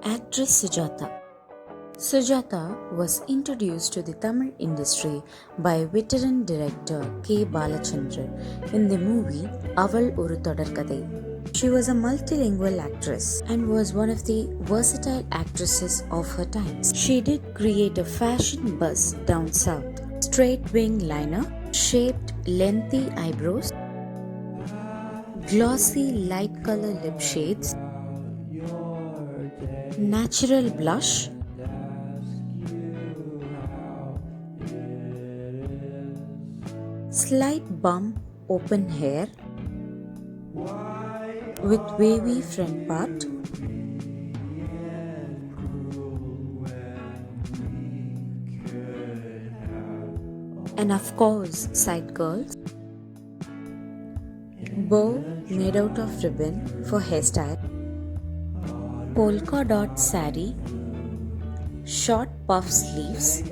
Actress Sujatha. Sujatha was introduced to the Tamil industry by veteran director K. Balachandran in the movie Aval Oru Thodarkathai. She was a multilingual actress and was one of the versatile actresses of her times. She did create a fashion buzz down south. Straight wing liner, shaped lengthy eyebrows, glossy light color lip shades, natural blush, slight bump open hair with wavy front part, and of course side curls, bow made out of ribbon for hairstyle, polka dot saree, short puff sleeves,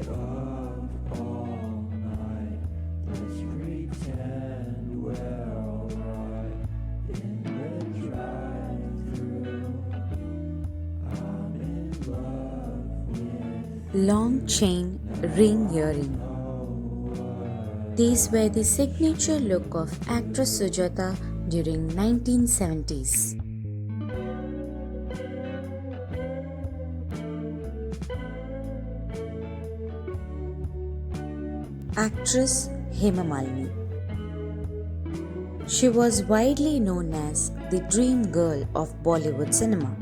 long chain ring earring. These were the signature look of actress Sujatha during 1970s. Actress HEMA. She was widely known as the dream girl of Bollywood cinema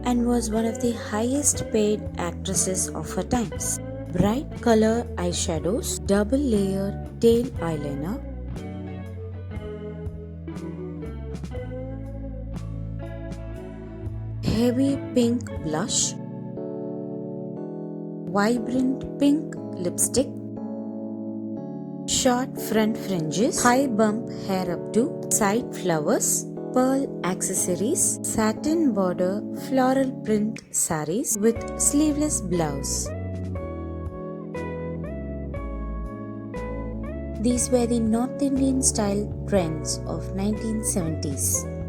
and was one of the highest paid actresses of her times. Bright color eyeshadows, double layer tail eyeliner, heavy pink blush, vibrant pink lipstick, short front fringes, high bump hair updo, side flowers, pearl accessories, satin border floral print sarees with sleeveless blouse. These were the North Indian style trends of 1970s.